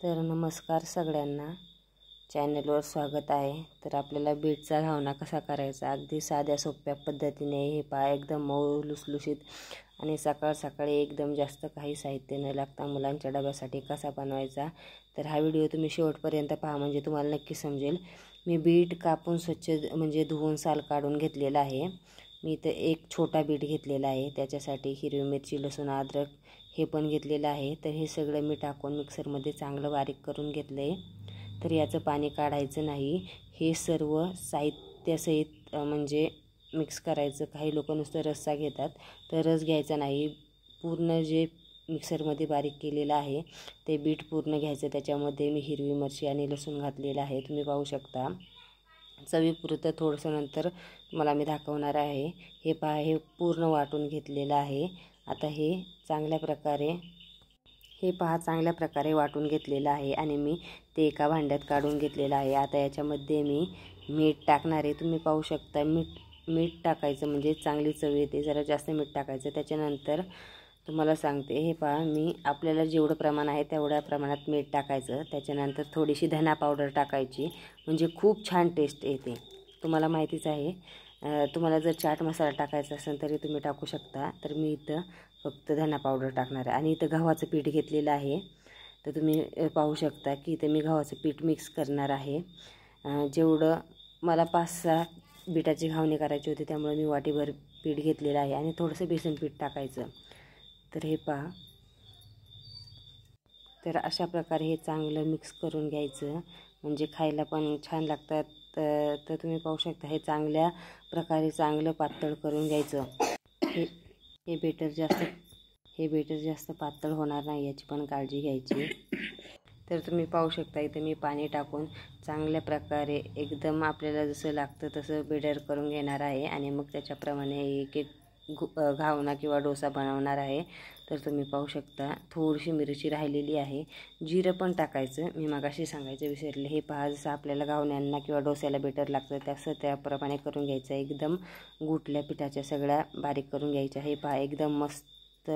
तर नमस्कार सगळ्यांना, चॅनलवर स्वागत आहे। तर आपल्याला बीटचा घावना कसा करायचा अगदी साध्या सोप्या पद्धतीने हे पहा, एकदम मऊ लुसलुशीत आणि सकाळ सकाळी एकदम जास्त काही साहित्य न लागता मुलांच्या डब्यासाठी कसा बनवायचा। तर हा व्हिडिओ तुम्ही शेवटपर्यंत पहा, म्हणजे तुम्हाला नक्की समजेल। मी बीट कापून स्वच्छ म्हणजे धुवून साल काढून घेतलेला आहे। मी इथे एक छोटा बीट घेतलेला आहे, त्याच्यासाठी हिरवी मिरची, लसूण, अद्रक हे पण घेतलेलं आहे। तर हे सगळं मी टाकून मिक्सरमध्ये चांगलं बारीक करून घेतलंय। तर याचं पाणी काढायचं नाही, हे सर्व साहित्यासहित म्हणजे मिक्स करायचं। काही लोक नुसतं रस्सा घेतात, तर रस घ्यायचा नाही, पूर्ण जे मिक्सरमध्ये बारीक केलेलं आहे ते बीट पूर्ण घ्यायचं। त्याच्यामध्ये मी हिरवी मिरची आणि लसूण घातलेलं आहे, तुम्ही पाहू शकता। चवीपुरतं थोडंसं नंतर मला मी दाखवणार आहे। हे पहा, हे पूर्ण वाटून घेतलेलं आहे। आता हे चांगल्या प्रकारे वाटून घेतलेलं आहे आणि मी ते एका भांड्यात काढून घेतलेलं आहे। आता याच्यामध्ये मी मीठ टाकणार आहे, तुम्ही पाहू शकता। मीठ टाकायचं म्हणजे चांगली चव येते, जरा जास्त मीठ टाकायचं। त्याच्यानंतर तुम्हाला सांगते, हे पहा, मी आपल्याला जेवढं प्रमाण आहे तेवढ्या प्रमाणात मीठ टाकायचं। त्याच्यानंतर थोडीशी धना पावडर टाकायची, म्हणजे खूप छान टेस्ट येते। तुम्हाला माहितीच आहे, तुम्हाला जर चाट मसाला टाकायचा असेल तरी तुम्ही टाकू शकता। तर मी इथं फक्त धना पावडर टाकणार आहे। आणि इथं गव्हाचं पीठ घेतलेलं आहे, तर तुम्ही पाहू शकता की इथं मी गव्हाचं पीठ मिक्स करणार आहे। जेवढं मला 5-6 बीटाची घावणी करायची होती, त्यामुळे मी वाटीभर पीठ घेतलेलं आहे आणि थोडंसं बेसन पीठ टाकायचं। तर हे पहा, तर अशा प्रकारे हे चांगलं मिक्स करून घ्यायचं, म्हणजे खायला पण छान लागतात। तर तुम्ही पाहू शकता, हे चांगल्या प्रकारे चांगलं पातळ करून घ्यायचं। हे बेटर जास्त पातळ होणार नाही, याची पण काळजी घ्यायची। तर तुम्ही पाहू शकता, इथे मी पाणी टाकून चांगल्या प्रकारे एकदम आपल्याला जसं लागतं तसं बेटर करून घेणार आहे आणि मग त्याच्याप्रमाणे एक घावना किंवा डोसा बनवणार आहे। तर तुम्ही पाहू शकता, थोडीशी मिरची राहिलेली आहे, जिरं पण टाकायचं, मी मगाशी सांगायचं विसरले। हे पहा, जसं आपल्याला घावण्यांना किंवा डोस्याला बेटर लागतं तसं त्याप्रमाणे करून घ्यायचं। एकदम गुठल्या पिठाच्या सगळ्या बारीक करून घ्यायच्या। हे पहा, एकदम मस्त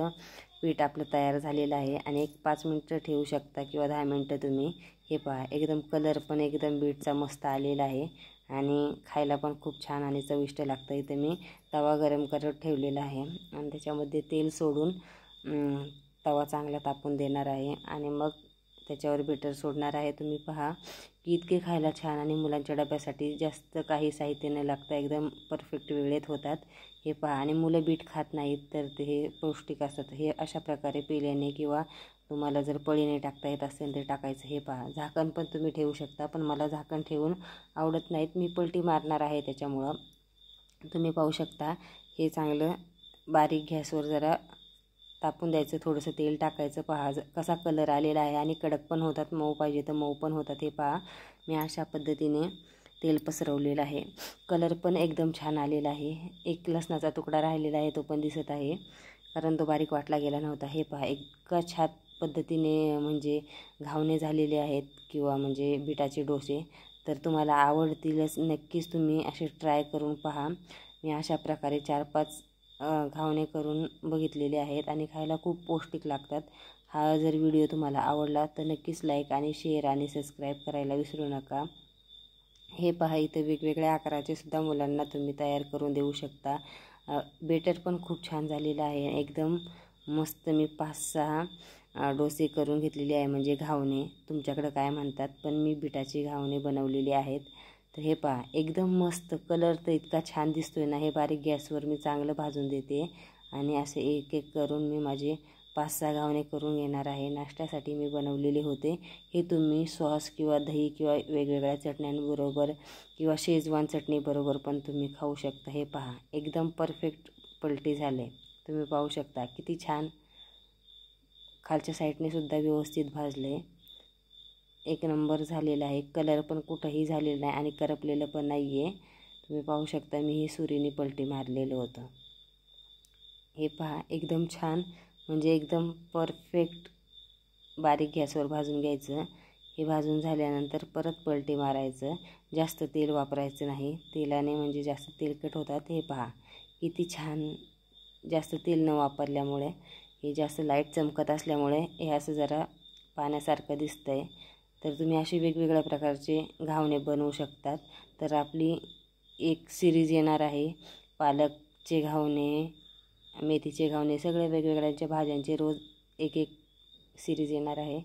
पीठ आपलं तयार झालेलं आहे आणि एक 5 मिनटं ठेवू शकता किंवा 10 मिनटं तुम्ही। हे पहा, एकदम कलर पण एकदम बीटचा मस्त आलेला आहे आणि खायला पण खूप छान आणि चविष्ट लागतं। इथे मी तवा गरम करत ठेवलेला आहे आणि त्याच्यामध्ये तेल सोडून तवा चांगला तापून देणार आहे आणि मग त्याच्यावर बेटर सोडणार आहे। तुम्ही पहा की इतके खायला छान आणि मुलांच्या डब्यासाठी जास्त काही साहित्य न लागता एकदम परफेक्ट वेळेत होतात। हे पहा, आणि मुलं बीट खात नाहीत, तर ते हे पौष्टिक असतात। हे अशा प्रकारे पेल्याने किंवा तुम्हाला जर पळीने टाकता येत असेल तर टाकायचं। हे पहा, झाकण पण तुम्ही ठेवू शकता, पण मला झाकण ठेवून आवडत नाहीत, मी पलटी मारणार आहे त्याच्यामुळं। तुम्ही पाहू शकता, हे चांगलं बारीक गॅसवर जरा तापून द्यायचं, थोडंसं तेल टाकायचं। पहा कसा कलर आलेला आहे आणि कडक पण होतात, मऊ पाहिजे तर मऊ पण होतात। हे पहा, मी अशा पद्धतीने तेल पसरवलेलं आहे, कलर पण एकदम छान आलेला आहे। एक लसणाचा तुकडा राहिलेला आहे, तो पण दिसत आहे, कारण तो बारीक वाटला गेला नव्हता। हे पहा, इतका छान पद्धतीने म्हणजे घावणे झालेले आहेत किंवा म्हणजे बीटाचे डोसे, तर तुम्हाला आवडतीलच। नक्कीच तुम्ही असे ट्राय करून पहा। मी अशा प्रकारे 4-5 घावणे करून बघितलेले आहेत आणि खायला खूप पौष्टिक लागतात। हा जर व्हिडिओ तुम्हाला आवडला तर नक्कीच लाईक आणि शेअर आणि सबस्क्राईब करायला विसरू नका। हे पहा, इथं वेगवेगळ्या आकाराचे सुद्धा मुलांना तुम्ही तयार करून देऊ शकता। बेटर पण खूप छान झालेलं आहे, एकदम मस्त। मी 5-6 डोसे करून घेतलेले आहे, म्हणजे घावणे, तुमच्याकडं काय म्हणतात, पण मी बीटाची घावणे बनवलेली आहेत। तर हे पहा, एकदम मस्त कलर तर इतका छान दिसतोय ना। हे बारीक गॅसवर मी चांगलं भाजून देते आणि असे एक एक करून मी माझे 5-6 घावणे करून घेणार आहे। नाश्त्यासाठी मी बनवलेले होते। हे तुम्ही सॉस किंवा दही किंवा वेगवेगळ्या चटण्यांबरोबर किंवा शेजवान चटणीबरोबर पण तुम्ही खाऊ शकता। हे पहा, एकदम परफेक्ट पलटी झाले, तुम्ही पाहू शकता किती छान। खालच्या साईडने सुद्धा व्यवस्थित भाजले, एक नंबर झालेला आहे। कलर पण कुठंही झालेला नाही आणि करपलेलं पण नाही आहे, तुम्ही पाहू शकता। मी ही सुरीने पलटी मारलेलं होतं। हे पहा, एकदम छान, म्हणजे एकदम परफेक्ट बारीक गॅसवर भाजून घ्यायचं। हे भाजून झाल्यानंतर परत पलटी मारायचं, जास्त तेल वापरायचं नाही, तेलाने म्हणजे जास्त तेलकट होतात। हे पहा किती छान, जास्त तेल न वापरल्यामुळे, हे जास्त लाईट चमकत असल्यामुळे हे असं जरा पाण्यासारखं दिसतं आहे. तर तुम्ही अशी वेगवेगळ्या प्रकारचे घावणे बनवू शकतात. तर आपली एक सिरीज येणार आहे, पालकचे घावणे, मेथीचे घावणे, सगळ्या वेगवेगळ्यांच्या भाज्यांचे रोज एक एक सिरीज येणार आहे.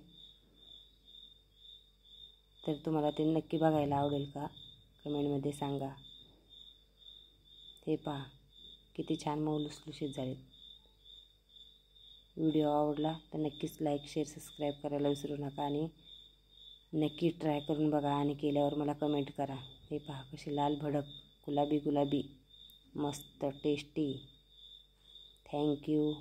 तर तुम्हाला ते नक्की बघायला आवडेल का? कमेंटमध्ये सांगा. हे पहा किती छान मऊ लुसलुशीत झालेत. व्हिडिओ आवडला तर नक्कीच लाईक, शेअर, सबस्क्राईब करायला विसरू नका आणि नक्की ट्राय करून बघा आणि केल्यावर मला कमेंट करा. हे पहा कशी लाल भडक, गुलाबी गुलाबी, मस्त टेस्टी. थँक्यू.